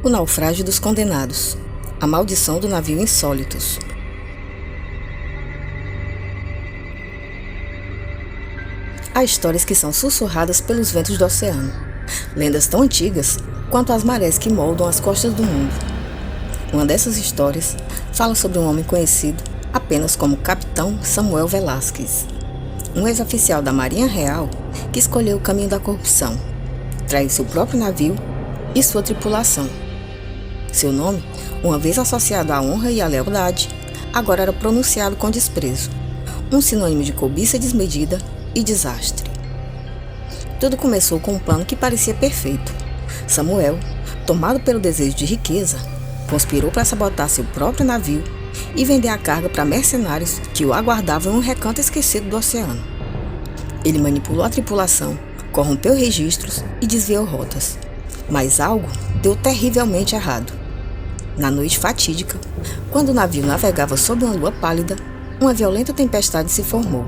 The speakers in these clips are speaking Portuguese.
O naufrágio dos condenados. A maldição do navio Insólitos. Há histórias que são sussurradas pelos ventos do oceano, lendas tão antigas quanto as marés que moldam as costas do mundo. Uma dessas histórias fala sobre um homem conhecido apenas como Capitão Samuel Velázquez, um ex-oficial da Marinha Real que escolheu o caminho da corrupção, traiu seu próprio navio e sua tripulação. Seu nome, uma vez associado à honra e à lealdade, agora era pronunciado com desprezo, um sinônimo de cobiça desmedida e desastre. Tudo começou com um plano que parecia perfeito. Samuel, tomado pelo desejo de riqueza, conspirou para sabotar seu próprio navio e vender a carga para mercenários que o aguardavam em um recanto esquecido do oceano. Ele manipulou a tripulação, corrompeu registros e desviou rotas. Mas algo deu terrivelmente errado. Na noite fatídica, quando o navio navegava sob uma lua pálida, uma violenta tempestade se formou.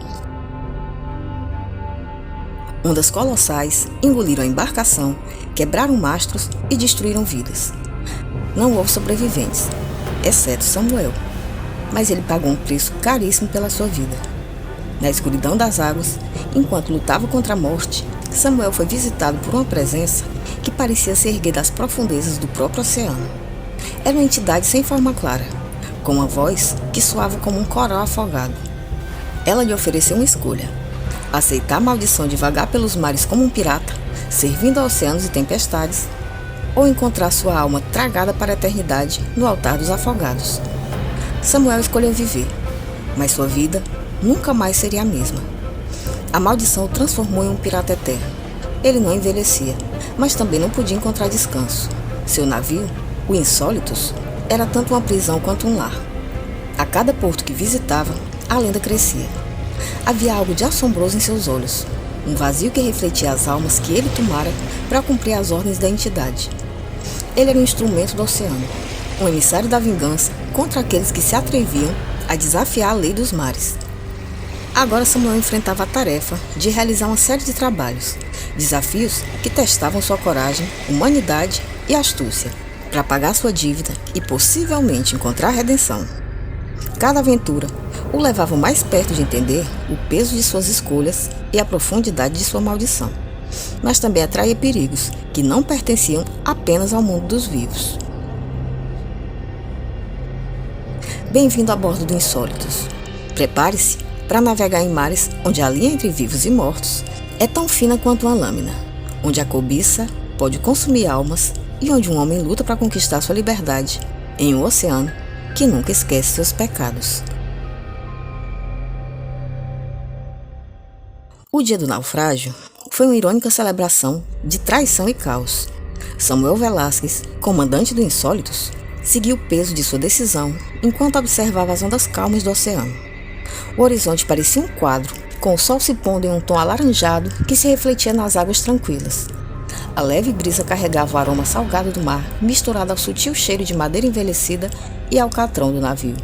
Ondas colossais engoliram a embarcação, quebraram mastros e destruíram vidas. Não houve sobreviventes, exceto Samuel, mas ele pagou um preço caríssimo pela sua vida. Na escuridão das águas, enquanto lutava contra a morte, Samuel foi visitado por uma presença que parecia se erguer das profundezas do próprio oceano. Era uma entidade sem forma clara, com uma voz que soava como um coral afogado. Ela lhe ofereceu uma escolha: aceitar a maldição de vagar pelos mares como um pirata, servindo a oceanos e tempestades, ou encontrar sua alma tragada para a eternidade no altar dos afogados. Samuel escolheu viver, mas sua vida nunca mais seria a mesma. A maldição o transformou em um pirata eterno. Ele não envelhecia, mas também não podia encontrar descanso. Seu navio, o Insólitos, era tanto uma prisão quanto um lar. A cada porto que visitava, a lenda crescia. Havia algo de assombroso em seus olhos, um vazio que refletia as almas que ele tomara para cumprir as ordens da entidade. Ele era um instrumento do oceano, um emissário da vingança contra aqueles que se atreviam a desafiar a lei dos mares. Agora Samuel enfrentava a tarefa de realizar uma série de trabalhos, desafios que testavam sua coragem, humanidade e astúcia, para pagar sua dívida e possivelmente encontrar a redenção. Cada aventura o levava mais perto de entender o peso de suas escolhas e a profundidade de sua maldição, mas também atraía perigos que não pertenciam apenas ao mundo dos vivos. Bem-vindo a bordo do Insólitos. Prepare-se para navegar em mares onde a linha entre vivos e mortos é tão fina quanto uma lâmina, onde a cobiça pode consumir almas e onde um homem luta para conquistar sua liberdade em um oceano que nunca esquece seus pecados. O dia do naufrágio foi uma irônica celebração de traição e caos. Samuel Velázquez, comandante do Insólitos, seguiu o peso de sua decisão enquanto observava as ondas calmas do oceano. O horizonte parecia um quadro, com o sol se pondo em um tom alaranjado que se refletia nas águas tranquilas. A leve brisa carregava o aroma salgado do mar, misturado ao sutil cheiro de madeira envelhecida e alcatrão do navio.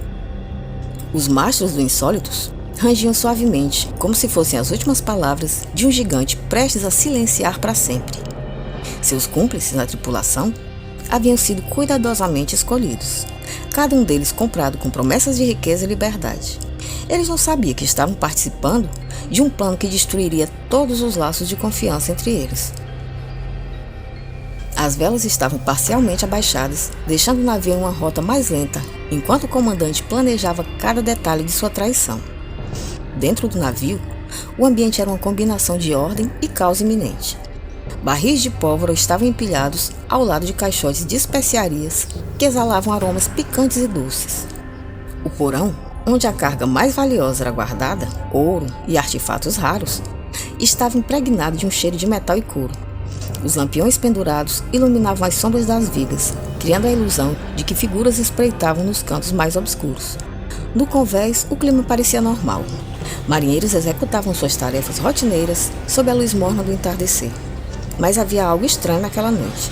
Os mastros do Insólitos rangiam suavemente, como se fossem as últimas palavras de um gigante prestes a silenciar para sempre. Seus cúmplices na tripulação haviam sido cuidadosamente escolhidos, cada um deles comprado com promessas de riqueza e liberdade. Eles não sabiam que estavam participando de um plano que destruiria todos os laços de confiança entre eles. As velas estavam parcialmente abaixadas, deixando o navio em uma rota mais lenta, enquanto o comandante planejava cada detalhe de sua traição. Dentro do navio, o ambiente era uma combinação de ordem e caos iminente. Barris de pólvora estavam empilhados ao lado de caixotes de especiarias que exalavam aromas picantes e doces. O porão, onde a carga mais valiosa era guardada, ouro e artefatos raros, estava impregnado de um cheiro de metal e couro. Os lampiões pendurados iluminavam as sombras das vigas, criando a ilusão de que figuras espreitavam nos cantos mais obscuros. No convés, o clima parecia normal. Marinheiros executavam suas tarefas rotineiras sob a luz morna do entardecer. Mas havia algo estranho naquela noite.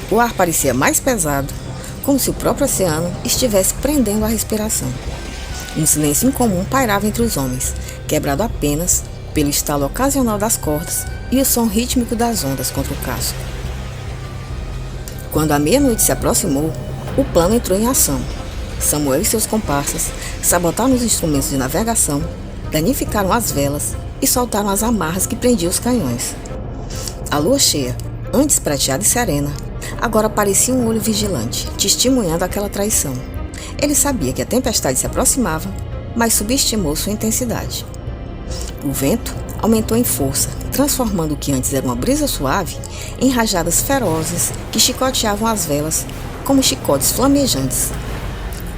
O ar parecia mais pesado, como se o próprio oceano estivesse prendendo a respiração. Um silêncio incomum pairava entre os homens, quebrado apenas pelo estalo ocasional das cordas e o som rítmico das ondas contra o casco. Quando a meia-noite se aproximou, o plano entrou em ação. Samuel e seus comparsas sabotaram os instrumentos de navegação, danificaram as velas e soltaram as amarras que prendiam os canhões. A lua cheia, antes prateada e serena, agora parecia um olho vigilante, testemunhando aquela traição. Ele sabia que a tempestade se aproximava, mas subestimou sua intensidade. O vento aumentou em força, transformando o que antes era uma brisa suave em rajadas ferozes que chicoteavam as velas como chicotes flamejantes.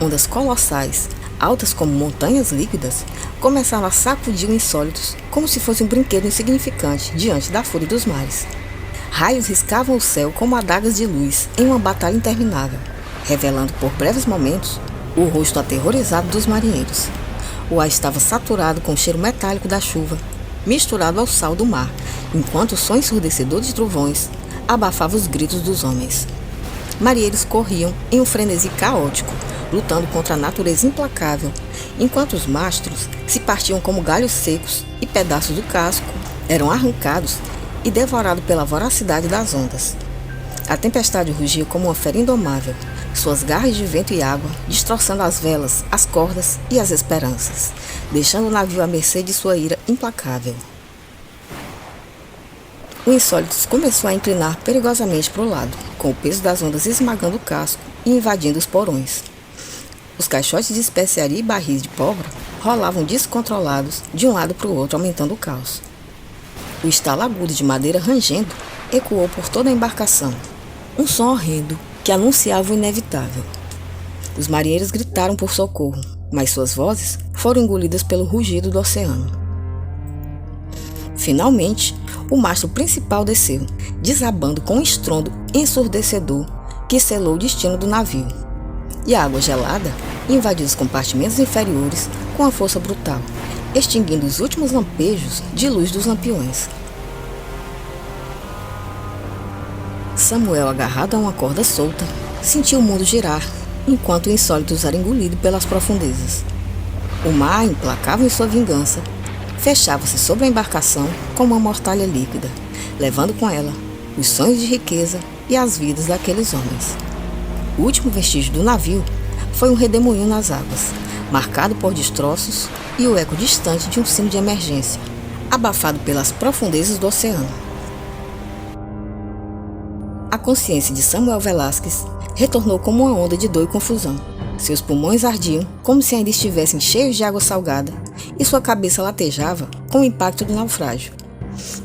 Ondas colossais, altas como montanhas líquidas, começaram a sacudir o insólitos como se fosse um brinquedo insignificante diante da fúria dos mares. Raios riscavam o céu como adagas de luz em uma batalha interminável, revelando por breves momentos o rosto aterrorizado dos marinheiros. O ar estava saturado com o cheiro metálico da chuva, misturado ao sal do mar, enquanto o som ensurdecedor de trovões abafava os gritos dos homens. Marinheiros corriam em um frenesi caótico, lutando contra a natureza implacável, enquanto os mastros se partiam como galhos secos e pedaços do casco eram arrancados e devorados pela voracidade das ondas. A tempestade rugia como uma fera indomável, suas garras de vento e água destroçando as velas, as cordas e as esperanças, deixando o navio à mercê de sua ira implacável. O Insólitos começou a inclinar perigosamente para o lado, com o peso das ondas esmagando o casco e invadindo os porões. Os caixotes de especiaria e barris de pólvora rolavam descontrolados de um lado para o outro, aumentando o caos. O estalo agudo de madeira rangendo ecoou por toda a embarcação, um som horrendo que anunciava o inevitável. Os marinheiros gritaram por socorro, mas suas vozes foram engolidas pelo rugido do oceano. Finalmente, o mastro principal desceu, desabando com um estrondo ensurdecedor que selou o destino do navio. E a água gelada invadiu os compartimentos inferiores com a força brutal, extinguindo os últimos lampejos de luz dos lampiões. Samuel, agarrado a uma corda solta, sentiu o mundo girar, enquanto o Insólitos era engolido pelas profundezas. O mar, implacável em sua vingança, fechava-se sobre a embarcação como uma mortalha líquida, levando com ela os sonhos de riqueza e as vidas daqueles homens. O último vestígio do navio foi um redemoinho nas águas, marcado por destroços e o eco distante de um sino de emergência, abafado pelas profundezas do oceano. A consciência de Samuel Velázquez retornou como uma onda de dor e confusão. Seus pulmões ardiam como se ainda estivessem cheios de água salgada e sua cabeça latejava com o impacto do naufrágio.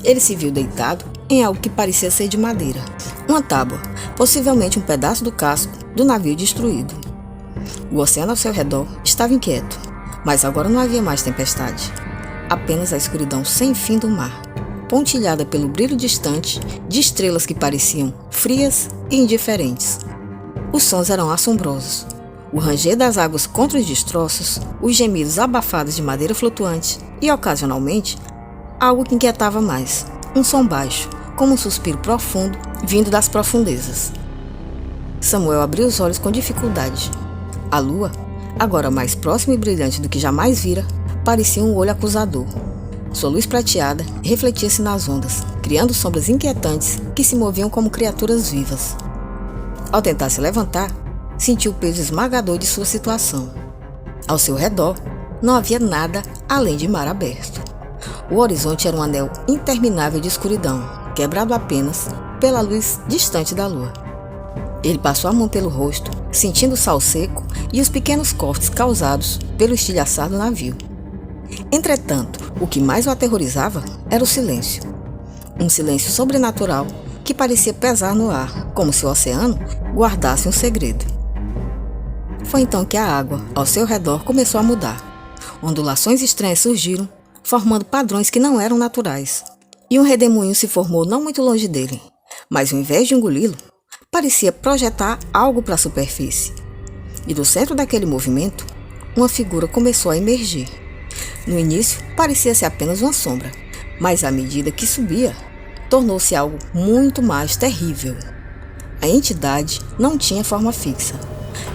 Ele se viu deitado em algo que parecia ser de madeira, uma tábua, possivelmente um pedaço do casco do navio destruído. O oceano ao seu redor estava inquieto, mas agora não havia mais tempestade. Apenas a escuridão sem fim do mar, pontilhada pelo brilho distante de estrelas que pareciam frias e indiferentes. Os sons eram assombrosos. O ranger das águas contra os destroços, os gemidos abafados de madeira flutuante e, ocasionalmente, algo que inquietava mais, um som baixo, como um suspiro profundo vindo das profundezas. Samuel abriu os olhos com dificuldade. A lua, agora mais próxima e brilhante do que jamais vira, parecia um olho acusador. Sua luz prateada refletia-se nas ondas, criando sombras inquietantes que se moviam como criaturas vivas. Ao tentar se levantar, sentiu o peso esmagador de sua situação. Ao seu redor, não havia nada além de mar aberto. O horizonte era um anel interminável de escuridão, quebrado apenas pela luz distante da lua. Ele passou a mão pelo rosto, sentindo o sal seco e os pequenos cortes causados pelo estilhaçar do navio. Entretanto, o que mais o aterrorizava era o silêncio. Um silêncio sobrenatural que parecia pesar no ar, como se o oceano guardasse um segredo. Foi então que a água ao seu redor começou a mudar. Ondulações estranhas surgiram, formando padrões que não eram naturais. E um redemoinho se formou não muito longe dele, mas ao invés de engoli-lo, parecia projetar algo para a superfície. E do centro daquele movimento, uma figura começou a emergir. No início, parecia-se apenas uma sombra, mas à medida que subia, tornou-se algo muito mais terrível. A entidade não tinha forma fixa.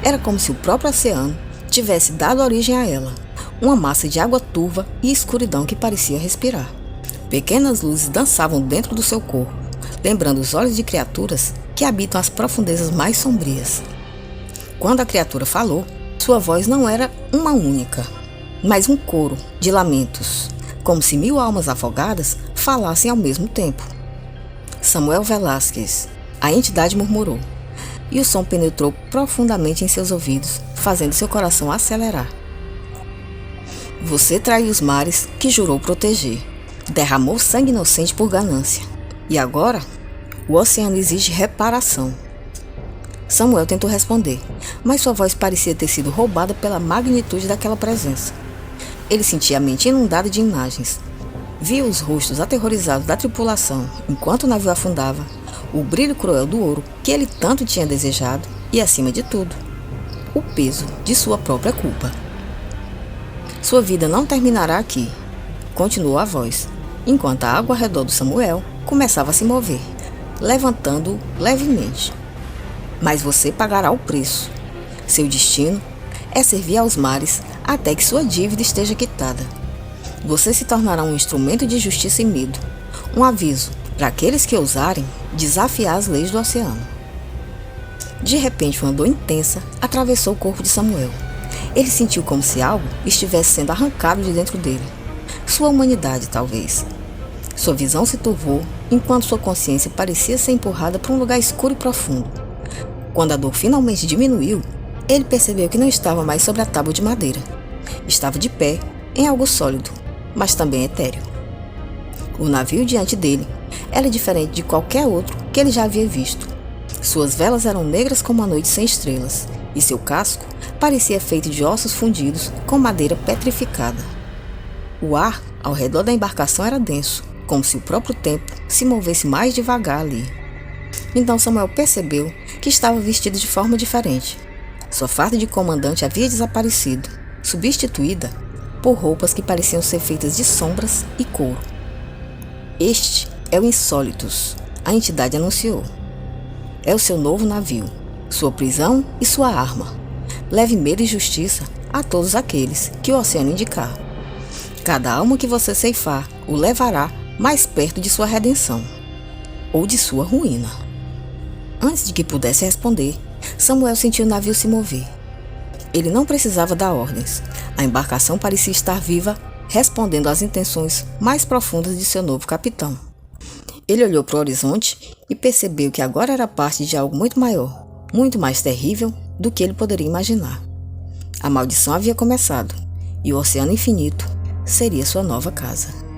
Era como se o próprio oceano tivesse dado origem a ela, uma massa de água turva e escuridão que parecia respirar. Pequenas luzes dançavam dentro do seu corpo, lembrando os olhos de criaturas que habitam as profundezas mais sombrias. Quando a criatura falou, sua voz não era uma única, mas um coro de lamentos, como se 1000 almas afogadas falassem ao mesmo tempo. Samuel Velázquez, a entidade murmurou, e o som penetrou profundamente em seus ouvidos, fazendo seu coração acelerar. Você traiu os mares que jurou proteger, derramou sangue inocente por ganância, e agora o oceano exige reparação. Samuel tentou responder, mas sua voz parecia ter sido roubada pela magnitude daquela presença. Ele sentia a mente inundada de imagens. Via os rostos aterrorizados da tripulação enquanto o navio afundava, o brilho cruel do ouro que ele tanto tinha desejado e, acima de tudo, o peso de sua própria culpa. Sua vida não terminará aqui, continuou a voz, enquanto a água ao redor do Samuel começava a se mover, levantando-o levemente. Mas você pagará o preço. Seu destino é servir aos mares até que sua dívida esteja quitada. Você se tornará um instrumento de justiça e medo, um aviso para aqueles que ousarem desafiar as leis do oceano. De repente, uma dor intensa atravessou o corpo de Samuel. Ele sentiu como se algo estivesse sendo arrancado de dentro dele. Sua humanidade, talvez. Sua visão se turvou, enquanto sua consciência parecia ser empurrada para um lugar escuro e profundo. Quando a dor finalmente diminuiu, ele percebeu que não estava mais sobre a tábua de madeira. Estava de pé, em algo sólido, mas também etéreo. O navio diante dele era diferente de qualquer outro que ele já havia visto. Suas velas eram negras como a noite sem estrelas, e seu casco parecia feito de ossos fundidos com madeira petrificada. O ar ao redor da embarcação era denso, como se o próprio tempo se movesse mais devagar ali. Então Samuel percebeu que estava vestido de forma diferente. Sua farda de comandante havia desaparecido, substituída por roupas que pareciam ser feitas de sombras e couro. Este é o Insólitos, a entidade anunciou. É o seu novo navio, sua prisão e sua arma. Leve medo e justiça a todos aqueles que o oceano indicar. Cada alma que você ceifar o levará mais perto de sua redenção, ou de sua ruína. Antes de que pudesse responder, Samuel sentiu o navio se mover. Ele não precisava dar ordens. A embarcação parecia estar viva, respondendo às intenções mais profundas de seu novo capitão. Ele olhou para o horizonte e percebeu que agora era parte de algo muito maior, muito mais terrível do que ele poderia imaginar. A maldição havia começado, e o oceano infinito seria sua nova casa.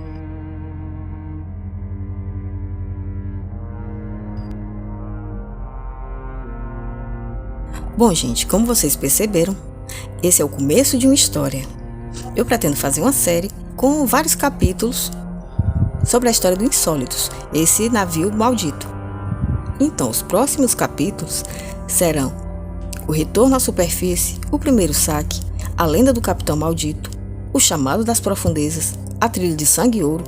Bom, gente, como vocês perceberam, esse é o começo de uma história. Eu pretendo fazer uma série com vários capítulos sobre a história do Insólitos, esse navio maldito. Então, os próximos capítulos serão o retorno à superfície, o primeiro saque, a lenda do Capitão Maldito, o chamado das profundezas, a trilha de sangue e ouro,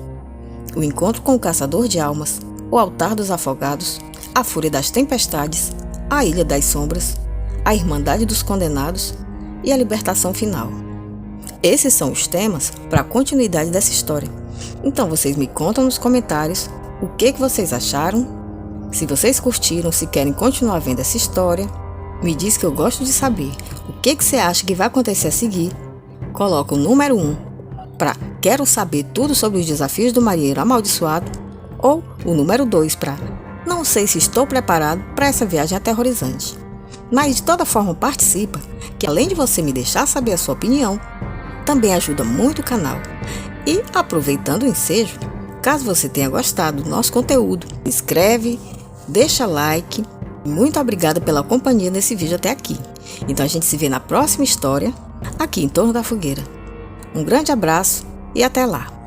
o encontro com o caçador de almas, o altar dos afogados, a fúria das tempestades, a ilha das sombras, a irmandade dos condenados e a libertação final. Esses são os temas para a continuidade dessa história. Então vocês me contam nos comentários o que vocês acharam, se vocês curtiram, se querem continuar vendo essa história. Me diz, que eu gosto de saber o que você acha que vai acontecer a seguir. Coloca o número 1 para quero saber tudo sobre os desafios do marinheiro amaldiçoado, ou o número 2 para não sei se estou preparado para essa viagem aterrorizante. Mas de toda forma participa, que além de você me deixar saber a sua opinião, também ajuda muito o canal. E aproveitando o ensejo, caso você tenha gostado do nosso conteúdo, se inscreve, deixa like. Muito obrigada pela companhia nesse vídeo até aqui. Então a gente se vê na próxima história, aqui em Torno da Fogueira. Um grande abraço e até lá!